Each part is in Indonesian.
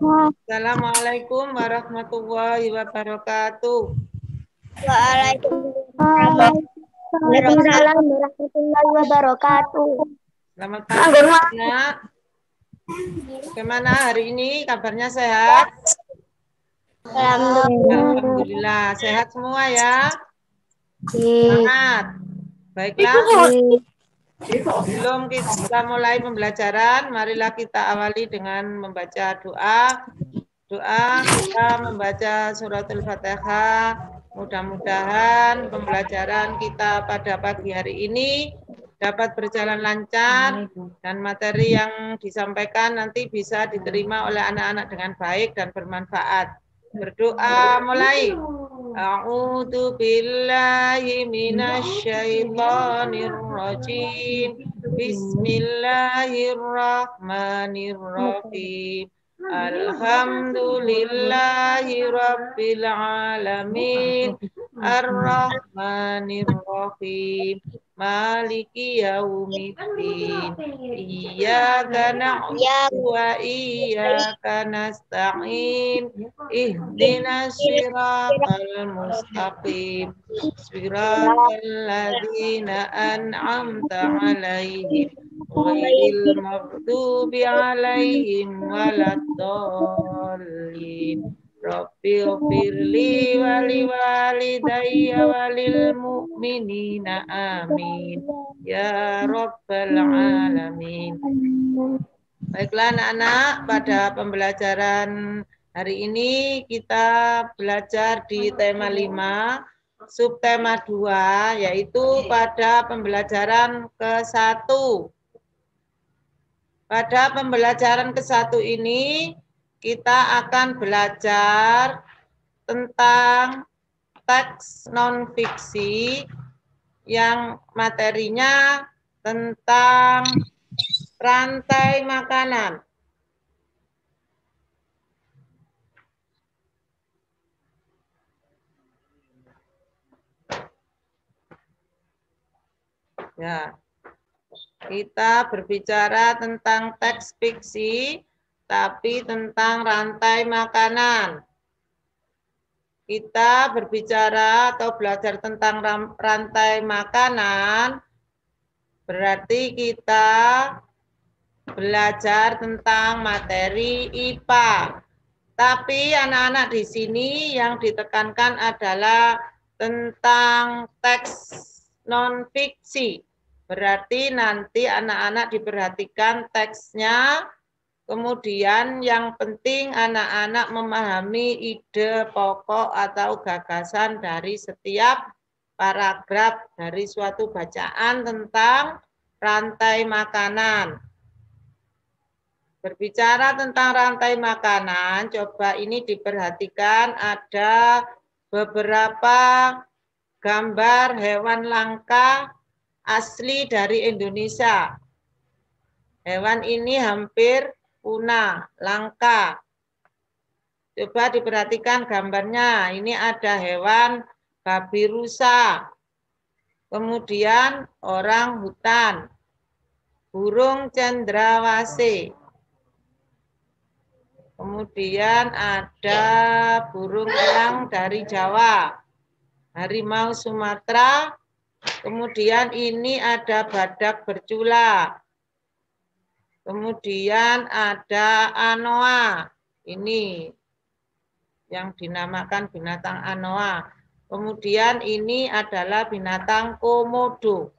Assalamualaikum warahmatullahi wabarakatuh. Waalaikumsalam warahmatullahi wabarakatuh. Selamat pagi, Nak. Bagaimana hari ini? Kabarnya sehat? Alhamdulillah. Sehat semua ya? Semangat. Baiklah. Sebelum kita mulai pembelajaran, marilah kita awali dengan membaca doa. Doa kita membaca suratul Fatihah. Mudah-mudahan pembelajaran kita pada pagi hari ini dapat berjalan lancar dan materi yang disampaikan nanti bisa diterima oleh anak-anak dengan baik dan bermanfaat. Berdoa mulai. A'udzu billahi minasyaitonir rajim. Bismillahirrahmanirrahim. Alhamdulillahi rabbil alamin. Ar-Rahmanir-Rahim. Maliki yaumiddin. Iyyaka na'budu wa iyyaka nasta'in. Ihdinas siratal mustaqim. Siratal ladzina an'amta 'alaihim ghairil maghdubi 'alaihim waladdallin. Rabbil firli wali walidayya walil mu'minina amin. Ya Rabbal alamin. Baiklah anak-anak, pada pembelajaran hari ini kita belajar di tema 5, subtema 2, yaitu pada pembelajaran ke-1. Pada pembelajaran ke-1 ini, kita akan belajar tentang teks non-fiksi yang materinya tentang rantai makanan. Ya, kita berbicara tentang teks fiksi, tapi tentang rantai makanan. Kita berbicara atau belajar tentang rantai makanan, berarti kita belajar tentang materi IPA. Tapi anak-anak di sini yang ditekankan adalah tentang teks non-fiksi. Berarti nanti anak-anak diperhatikan teksnya, kemudian yang penting anak-anak memahami ide pokok atau gagasan dari setiap paragraf dari suatu bacaan tentang rantai makanan. Berbicara tentang rantai makanan, coba ini diperhatikan ada beberapa gambar hewan langka asli dari Indonesia. Hewan ini hampir punah, langka. Coba diperhatikan gambarnya. Ini ada hewan babi rusa. Kemudian orang hutan. Burung cendrawasih. Kemudian ada burung elang dari Jawa. Harimau Sumatera. Kemudian ini ada badak bercula. Kemudian ada anoa. Ini yang dinamakan binatang anoa. Kemudian ini adalah binatang komodo.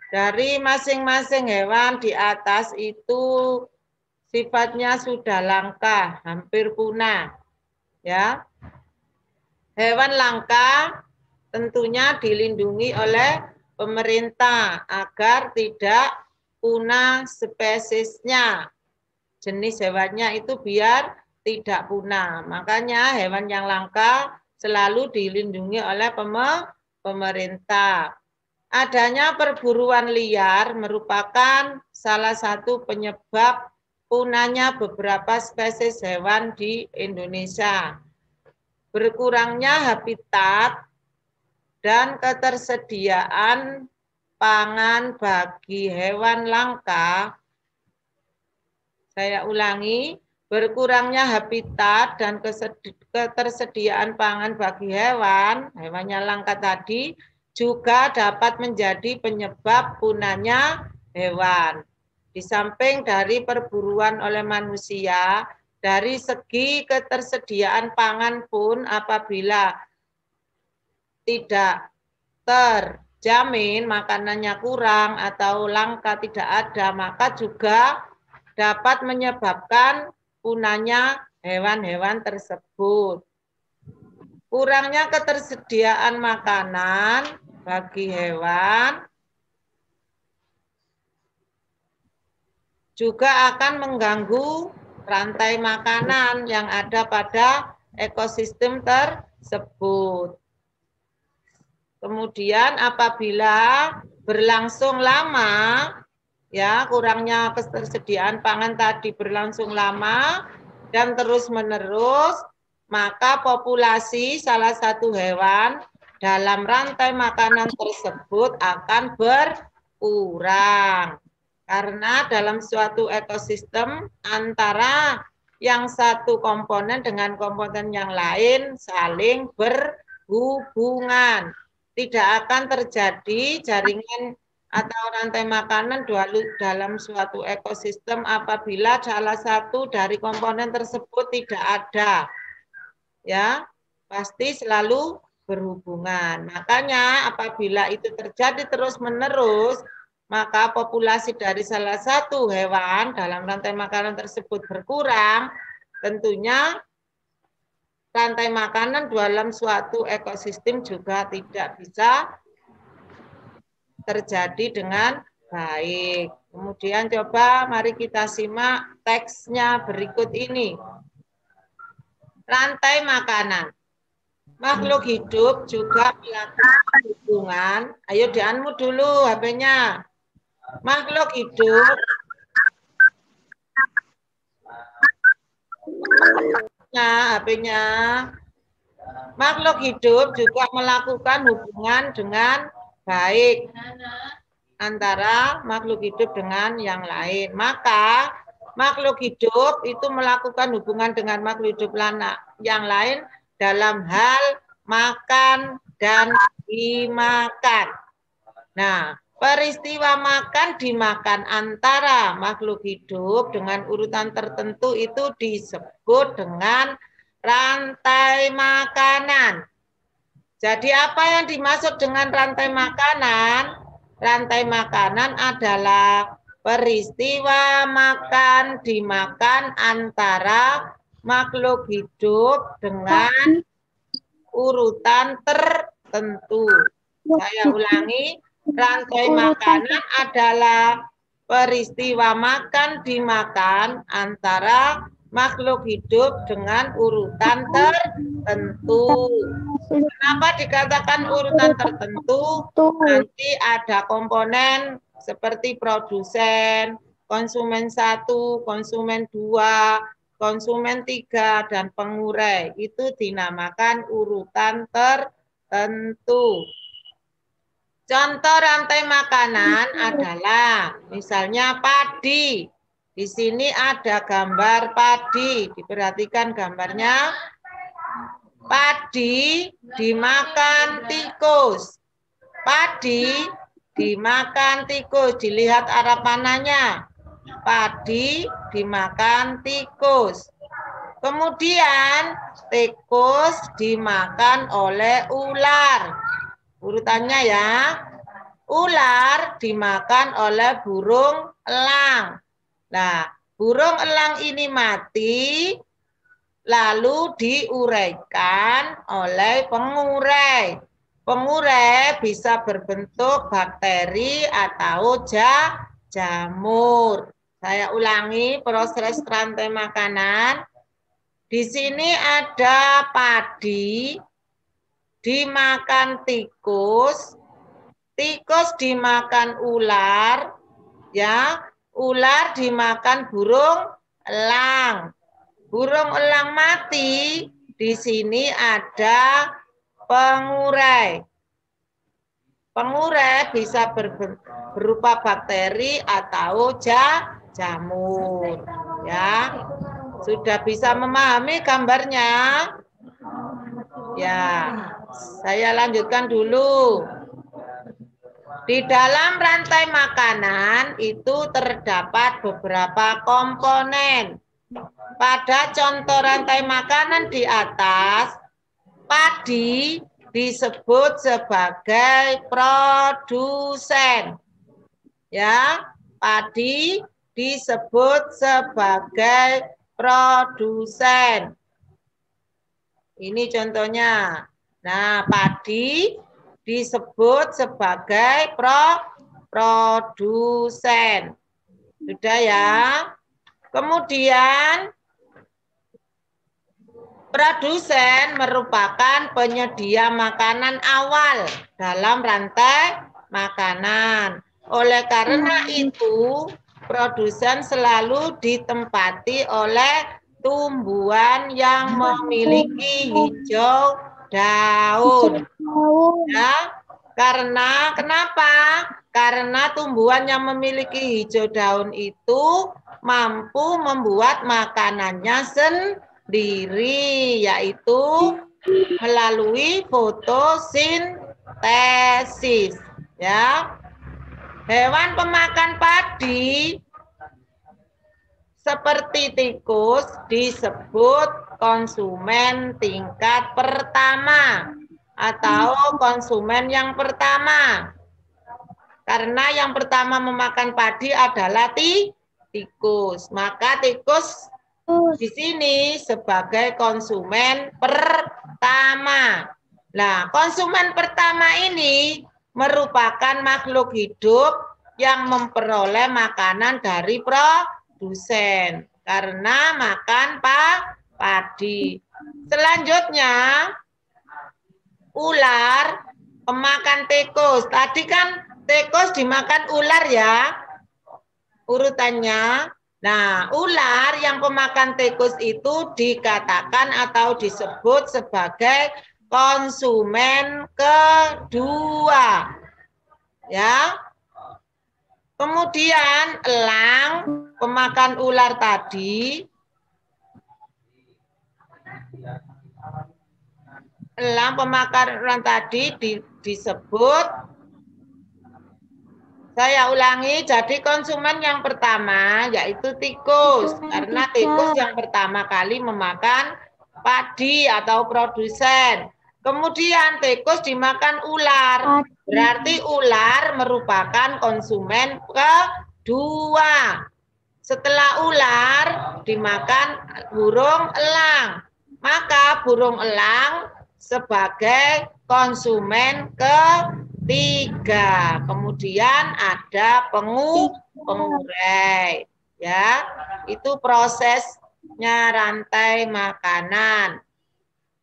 Dari masing-masing hewan di atas itu sifatnya sudah langka, hampir punah. Ya. Hewan langka tentunya dilindungi oleh pemerintah agar tidak punah spesiesnya. Jenis hewannya itu biar tidak punah. Makanya hewan yang langka selalu dilindungi oleh pemerintah. Adanya perburuan liar merupakan salah satu penyebab punahnya beberapa spesies hewan di Indonesia. Berkurangnya habitat dan ketersediaan pangan bagi hewan langka. Saya ulangi, berkurangnya habitat dan ketersediaan pangan bagi hewannya langka tadi juga dapat menjadi penyebab punahnya hewan. Di samping dari perburuan oleh manusia, dari segi ketersediaan pangan pun apabila tidak terjamin, makanannya kurang atau langka tidak ada, maka juga dapat menyebabkan punahnya hewan-hewan tersebut. Kurangnya ketersediaan makanan bagi hewan juga akan mengganggu rantai makanan yang ada pada ekosistem tersebut. Kemudian apabila berlangsung lama, ya kurangnya ketersediaan pangan tadi berlangsung lama dan terus-menerus, maka populasi salah satu hewan dalam rantai makanan tersebut akan berkurang. Karena dalam suatu ekosistem antara yang satu komponen dengan komponen yang lain saling berhubungan. Tidak akan terjadi jaringan atau rantai makanan dalam suatu ekosistem apabila salah satu dari komponen tersebut tidak ada. Ya, pasti selalu berhubungan. Makanya apabila itu terjadi terus-menerus, maka populasi dari salah satu hewan dalam rantai makanan tersebut berkurang, tentunya rantai makanan dalam suatu ekosistem juga tidak bisa terjadi dengan baik. Kemudian coba mari kita simak teksnya berikut ini. Rantai makanan. Makhluk hidup juga melakukan hubungan. Ayo di-unmute dulu HP-nya. Makhluk hidup HP-nya. Makhluk hidup juga melakukan hubungan dengan baik antara makhluk hidup dengan yang lain. Maka makhluk hidup itu melakukan hubungan dengan makhluk hidup yang lain dalam hal makan dan dimakan. Nah, peristiwa makan dimakan antara makhluk hidup dengan urutan tertentu itu disebut dengan rantai makanan. Jadi apa yang dimaksud dengan rantai makanan? Rantai makanan adalah peristiwa makan dimakan antara makhluk hidup dengan urutan tertentu. Saya ulangi, rantai makanan adalah peristiwa makan dimakan antara makhluk hidup dengan urutan tertentu. Kenapa dikatakan urutan tertentu? Nanti ada komponen seperti produsen, konsumen 1, konsumen 2, konsumen 3, dan pengurai. Itu dinamakan urutan tertentu. Contoh rantai makanan adalah misalnya padi. Di sini ada gambar padi. Diperhatikan gambarnya. Padi dimakan tikus. Padi dimakan tikus. Dilihat arah panahnya. Padi dimakan tikus. Kemudian tikus dimakan oleh ular. Urutannya ya. Ular dimakan oleh burung elang. Nah, burung elang ini mati, lalu diuraikan oleh pengurai. Pengurai bisa berbentuk bakteri atau jamur. Saya ulangi proses rantai makanan. Di sini ada padi, dimakan tikus, tikus dimakan ular, ya. Ular dimakan burung elang. Burung elang mati, di sini ada pengurai. Pengurai bisa berupa bakteri atau jamur. Ya. Sudah bisa memahami gambarnya? Ya, saya lanjutkan dulu. Di dalam rantai makanan itu terdapat beberapa komponen. Pada contoh rantai makanan di atas, padi disebut sebagai produsen. Ya, padi disebut sebagai produsen. Ini contohnya. Nah, padi disebut sebagai produsen. Sudah ya. Kemudian produsen merupakan penyedia makanan awal dalam rantai makanan. Oleh karena itu, produsen selalu ditempati oleh tumbuhan yang memiliki hijau daun. Ya, karena kenapa? Karena tumbuhan yang memiliki hijau daun itu mampu membuat makanannya sendiri, yaitu melalui fotosintesis. Ya, hewan pemakan padi seperti tikus disebut konsumen tingkat pertama atau konsumen yang pertama. Karena yang pertama memakan padi adalah tikus. Maka tikus di sini sebagai konsumen pertama. Nah, konsumen pertama ini merupakan makhluk hidup yang memperoleh makanan dari produsen karena makan padi. Selanjutnya, ular pemakan tikus. Tadi kan tikus dimakan ular ya, urutannya. Nah, ular yang pemakan tikus itu dikatakan atau disebut sebagai konsumen kedua. Ya. Kemudian elang pemakan ular tadi. Elang pemakan ular tadi disebut, saya ulangi, jadi konsumen yang pertama yaitu tikus. Karena tikus yang pertama kali memakan padi atau produsen. Kemudian tikus dimakan ular. Berarti ular merupakan konsumen kedua. Setelah ular dimakan burung elang. Maka burung elang sebagai konsumen ketiga. Kemudian ada pengurai. Ya, itu prosesnya rantai makanan.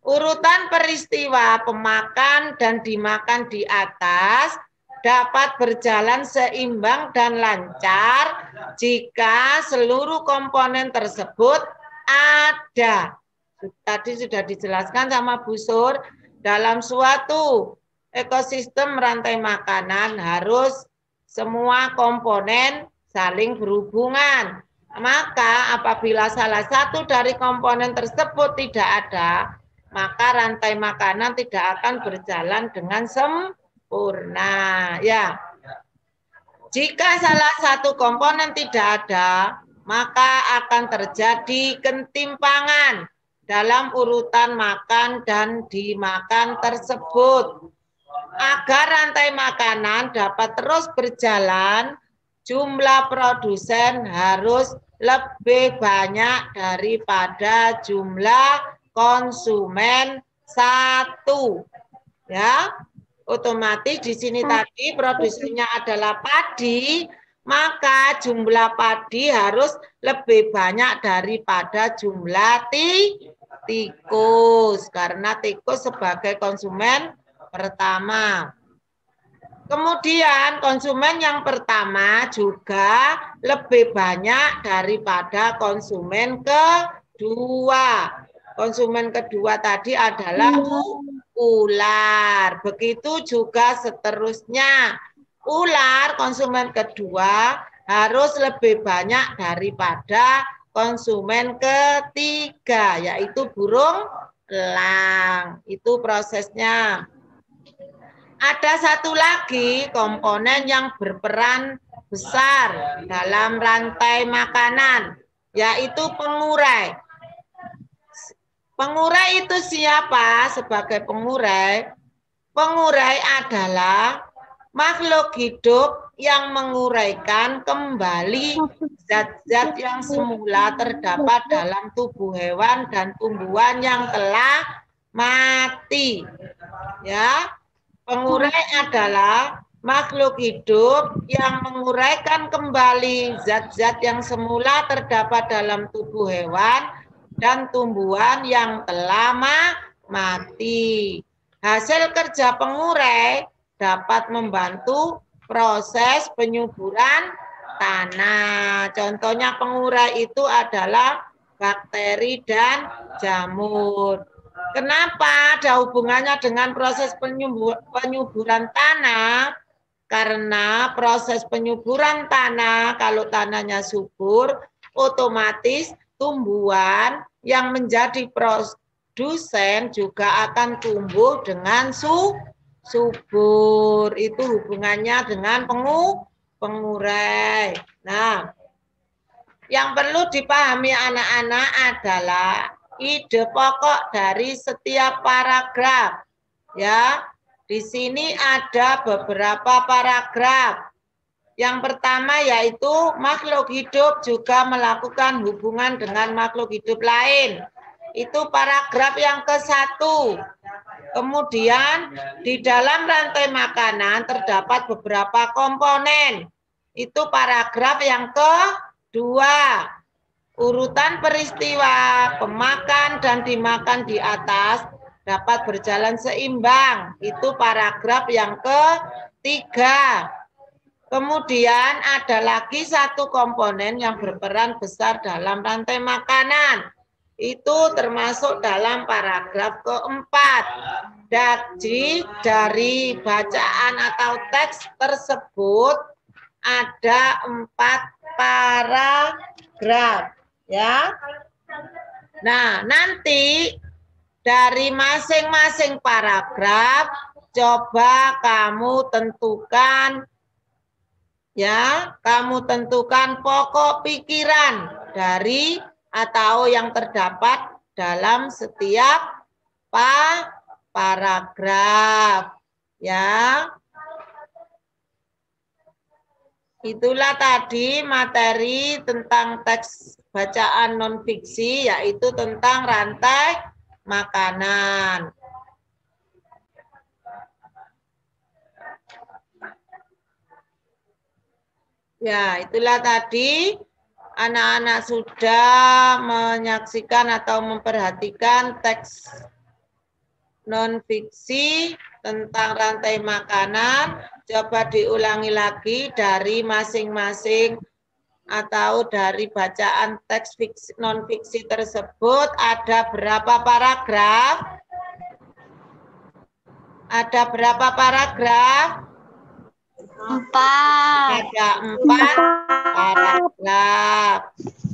Urutan peristiwa pemakan dan dimakan di atas dapat berjalan seimbang dan lancar jika seluruh komponen tersebut ada. Tadi sudah dijelaskan sama Bu Sur, dalam suatu ekosistem rantai makanan harus semua komponen saling berhubungan. Maka apabila salah satu dari komponen tersebut tidak ada, maka rantai makanan tidak akan berjalan dengan sempurna. Ya. Jika salah satu komponen tidak ada, maka akan terjadi ketimpangan dalam urutan makan dan dimakan tersebut. Agar rantai makanan dapat terus berjalan, jumlah produsen harus lebih banyak daripada jumlah konsumen satu. Ya, otomatis di sini tadi produsennya adalah padi, maka jumlah padi harus lebih banyak daripada jumlah tikus karena tikus sebagai konsumen pertama. Kemudian konsumen yang pertama juga lebih banyak daripada konsumen kedua. Konsumen kedua tadi adalah ular. Begitu juga seterusnya. Ular konsumen kedua harus lebih banyak daripada konsumen ketiga, yaitu burung elang. Itu prosesnya. Ada satu lagi komponen yang berperan besar dalam rantai makanan, yaitu pengurai. Pengurai itu siapa sebagai pengurai? Pengurai adalah makhluk hidup yang menguraikan kembali zat-zat yang semula terdapat dalam tubuh hewan dan tumbuhan yang telah mati. Ya, pengurai adalah makhluk hidup yang menguraikan kembali zat-zat yang semula terdapat dalam tubuh hewan dan tumbuhan yang telah mati. Hasil kerja pengurai dapat membantu proses penyuburan tanah. Contohnya pengurai itu adalah bakteri dan jamur. Kenapa ada hubungannya dengan proses penyuburan tanah? Karena proses penyuburan tanah, kalau tanahnya subur, otomatis tumbuhan yang menjadi produsen juga akan tumbuh dengan subur. Itu hubungannya dengan pengurai. Nah, yang perlu dipahami anak-anak adalah ide pokok dari setiap paragraf. Ya, di sini ada beberapa paragraf. Yang pertama yaitu makhluk hidup juga melakukan hubungan dengan makhluk hidup lain. Itu paragraf yang ke-1. Kemudian di dalam rantai makanan terdapat beberapa komponen. Itu paragraf yang ke-2. Urutan peristiwa pemakan dan dimakan di atas dapat berjalan seimbang. Itu paragraf yang ke-3. Kemudian ada lagi satu komponen yang berperan besar dalam rantai makanan. Itu termasuk dalam paragraf ke-4. Jadi dari bacaan atau teks tersebut ada 4 paragraf. Ya. Nah, nanti dari masing-masing paragraf coba kamu tentukan pokok pikiran dari atau yang terdapat dalam setiap paragraf. Ya. Itulah tadi materi tentang teks bacaan non-fiksi, yaitu tentang rantai makanan. Ya, itulah tadi anak-anak sudah menyaksikan atau memperhatikan teks non-fiksi tentang rantai makanan. Coba diulangi lagi dari masing-masing atau dari bacaan teks non-fiksi tersebut ada berapa paragraf? Ada berapa paragraf? 4. Ada 4 paragraf.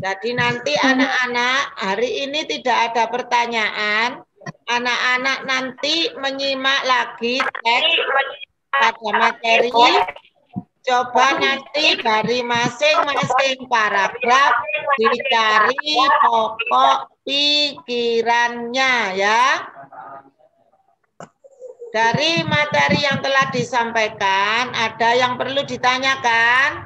Jadi nanti anak-anak hari ini tidak ada pertanyaan. Anak-anak nanti menyimak lagi teks pada materi. Coba nanti dari masing-masing paragraf dicari pokok pikirannya ya. Dari materi yang telah disampaikan, ada yang perlu ditanyakan?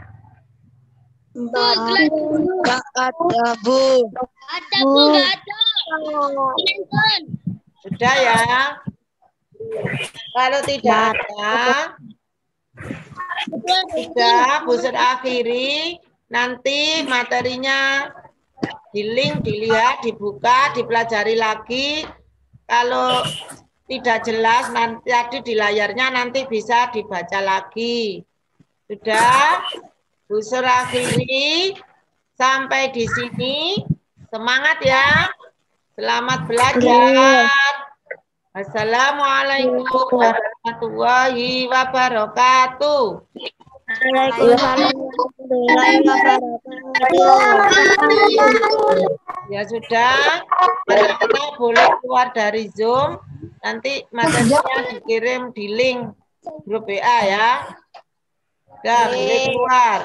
Enggak ada, Bu. Ada, Bu, enggak ada. Sudah ya. Kalau tidak ada, sudah Bu sudah akhiri. Nanti materinya di link, dilihat, dibuka, dipelajari lagi. Kalau tidak jelas nanti tadi di layarnya nanti bisa dibaca lagi. Sudah? Bu Sur akhiri sampai di sini. Semangat ya. Selamat belajar. Assalamualaikum warahmatullahi wabarakatuh. Waalaikumsalam warahmatullahi wabarakatuh. Ya sudah, anak-anak boleh keluar dari Zoom. Nanti materinya dikirim di link grup WA ya. Sudah, boleh keluar.